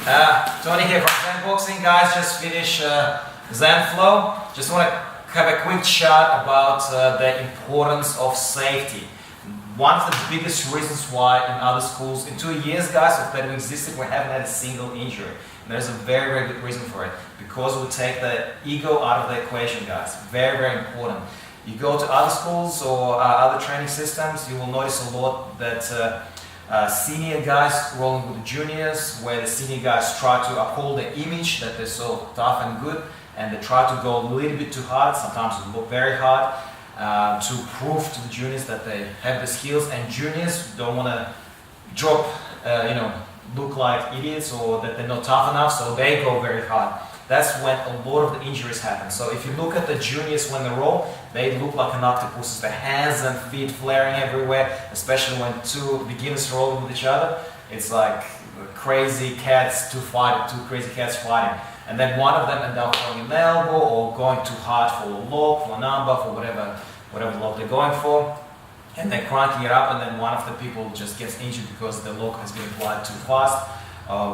Tony here from Zen Boxing, guys. Just finished Zen Flow. Just want to have a quick chat about the importance of safety. One of the biggest reasons why in other schools, in 2 years, guys, that we existed, we haven't had a single injury. And there's a very, very good reason for it. Because we take the ego out of the equation, guys. Very, very important. You go to other schools or other training systems, you will notice a lot that senior guys rolling with the juniors, where the senior guys try to uphold the image that they're so tough and good, and they try to go a little bit too hard, sometimes very hard, to prove to the juniors that they have the skills, and juniors don't want to drop, look like idiots or that they're not tough enough, so they go very hard. That's when a lot of the injuries happen. So if you look at the juniors when they roll, they look like an octopus, their hands and feet flaring everywhere, especially when two beginners rolling with each other. It's like two crazy cats fighting. And then one of them ends up throwing an elbow or going too hard for a lock, for an armbar, for whatever lock they're going for. And then cranking it up, and then one of the people just gets injured because the lock has been applied too fast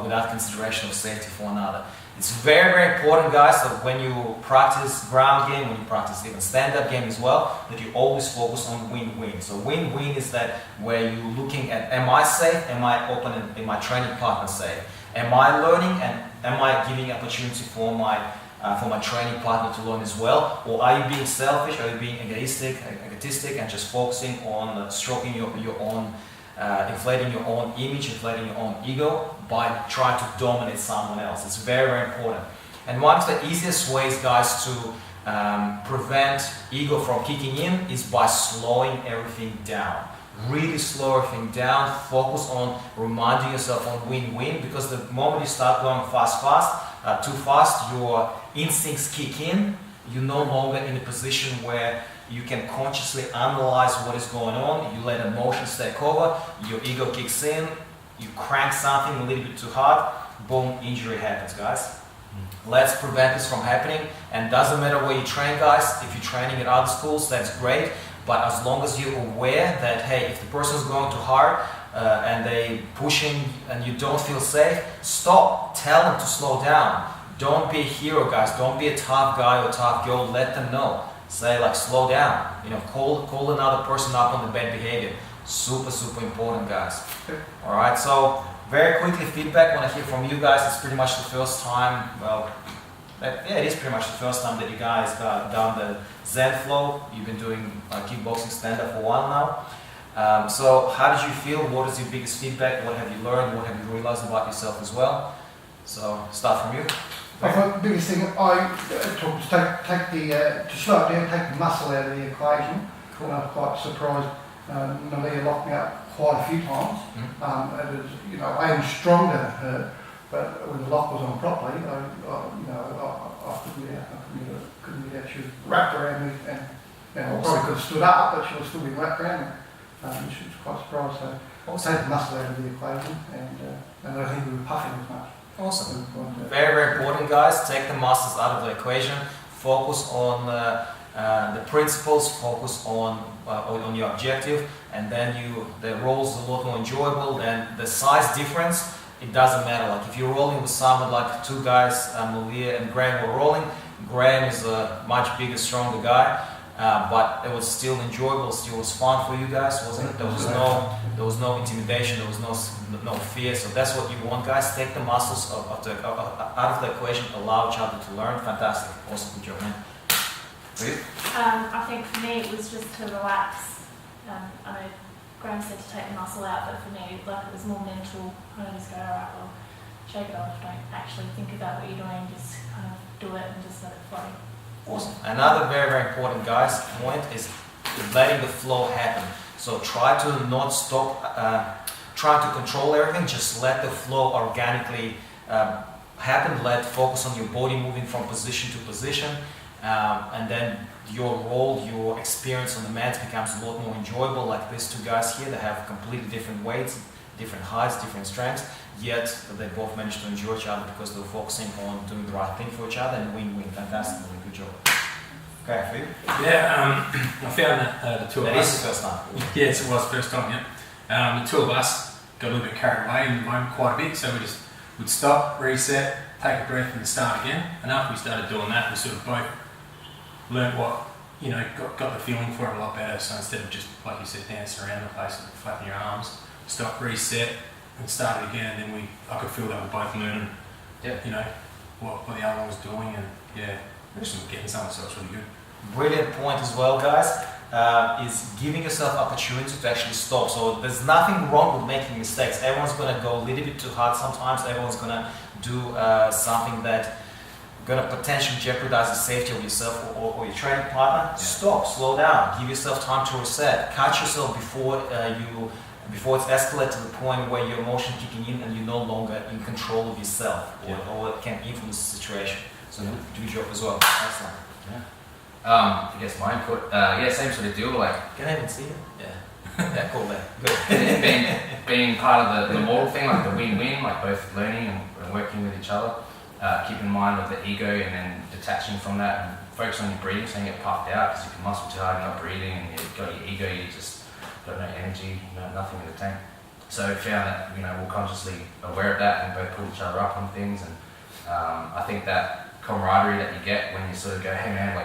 without consideration of safety for another. It's very, very important, guys, that when you practice ground game, when you practice even stand-up game as well, that you always focus on win-win. So win-win is that where you're looking at, am I safe, am my opponent, am my training partner safe? Am I learning, and am I giving opportunity for my training partner to learn as well? Or are you being selfish, are you being egotistic and just focusing on stroking your own, inflating your own image, inflating your own ego by trying to dominate someone else? It's very, very important. And one of the easiest ways, guys, to prevent ego from kicking in is by slowing everything down. Really slow everything down, focus on reminding yourself on win-win, because the moment you start going too fast, your instincts kick in. You're no longer in a position where you can consciously analyze what is going on. You let emotions take over, your ego kicks in, you crank something a little bit too hard, boom, injury happens, guys. Let's prevent this from happening. And doesn't matter where you train, guys. If you're training at other schools, that's great. But as long as you're aware that, hey, if the person's going too hard and they pushing and you don't feel safe, stop. Tell them to slow down. Don't be a hero, guys. Don't be a tough guy or tough girl. Let them know. Say like, slow down. Call another person up on the bad behavior. Super, super important, guys. All right. So very quickly, feedback. When I hear from you guys, it's pretty much the first time. Well, yeah, it is pretty much the first time that you guys got done the Zen Flow. You've been doing kickboxing stand-up for a while now. So how did you feel? What is your biggest feedback? What have you learned? What have you realized about yourself as well? So start from you. I thought the biggest thing to slow it down, take the muscle out of the equation. Cool. And I was quite surprised. Malia locked me up quite a few times. I am stronger than her. But when the lock was on properly, I couldn't get out. She was wrapped around me, and I probably could have stood up, but she was still being wrapped around me. She was quite surprised. So take the muscle out of the equation, and I don't think we were puffing as much. Awesome. Very, very important, guys. Take the muscles out of the equation. Focus on the principles. Focus on your objective, and then the roll's a lot more enjoyable. Then the size difference. It doesn't matter. Like if you're rolling with someone like two guys, Malia and Graham were rolling. Graham is a much bigger, stronger guy, but it was still enjoyable. Still was fun for you guys, wasn't it? There was no intimidation. There was no fear. So that's what you want, guys. Take the muscles out of the equation. Allow each other to learn. Fantastic. Awesome. Good job, man. For you? I think for me it was just to relax. I know Graham said to take the muscle out, but for me, like, it was more mental. Kind of just go, alright, well, shake it off. Don't actually think about what you're doing. Just kind of do it and just let it flow. Awesome. Another very, very important, guys, point is letting the flow happen. So try to not stop trying to control everything. Just let the flow organically happen. Focus on your body moving from position to position, and then your role, your experience on the mat becomes a lot more enjoyable. Like these two guys here, they have completely different weights, different heights, different strengths, yet they both managed to enjoy each other because they were focusing on doing the right thing for each other and win-win. Fantastic, really good job. Okay, for you? Yeah, I found that the two of us... That is the first time. Yes, it was the first time, yeah. The two of us got a little bit carried away in the moment quite a bit, so we just we'd stop, reset, take a breath and start again. And after we started doing that, we sort of both learnt what, got the feeling for it a lot better. So instead of just, like you said, dancing around the place and flapping your arms, stop, reset and start it again. And then I could feel that we're both learning, what the other one was doing, and we're just getting something, so it's really good. Brilliant point as well, guys. Is giving yourself opportunity to actually stop. So there's nothing wrong with making mistakes. Everyone's going to go a little bit too hard sometimes. Everyone's going to do something that going to potentially jeopardize the safety of yourself or your training partner. Stop, slow down, give yourself time to reset. Catch yourself before it's escalated to the point where your emotion kicking in and you're no longer in control of yourself or it can influence the situation. So do your job as well. Excellent. I guess my input, same sort of deal. Like, can I even see it? Yeah, cool. Good. being part of the model thing, like the win-win, like both learning and working with each other. Keep in mind with the ego and then detaching from that and focus on your breathing so you don't get puffed out, because if you muscle too hard, you're not breathing, and you've got your ego, you just got no energy, nothing in the tank. So I found that we're consciously aware of that and both pull each other up on things, and I think that camaraderie that you get when you sort of go, hey man,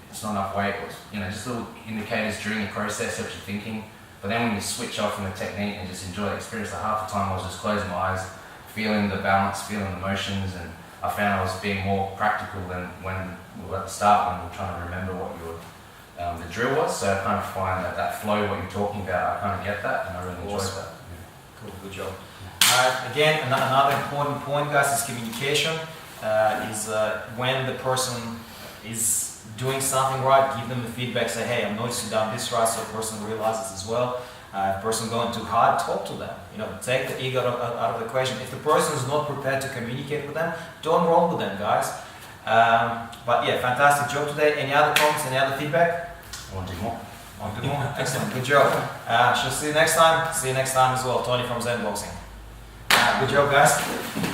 it's not enough weight, or just little indicators during the process helps you thinking. But then when you switch off from the technique and just enjoy the experience, like half the time I was just closing my eyes, feeling the balance, feeling the motions, and I found I was being more practical than when we were at the start, when we were trying to remember what the drill was. So I kind of find that flow, what you're talking about, I kind of get that, and I really enjoyed that. Cool, good job. Again, another important point, guys, is communication. Is when the person is doing something right, give them the feedback, say, hey, I noticed you've done this right, so the person realizes as well. If the person going too hard, talk to them. Take the ego out of the equation. If the person is not prepared to communicate with them, don't roll with them, guys. But yeah, fantastic job today. Any other comments, any other feedback? I want to do more. Excellent, good job. She'll see you next time. See you next time as well. Tony from Zen Boxing. Good job, guys.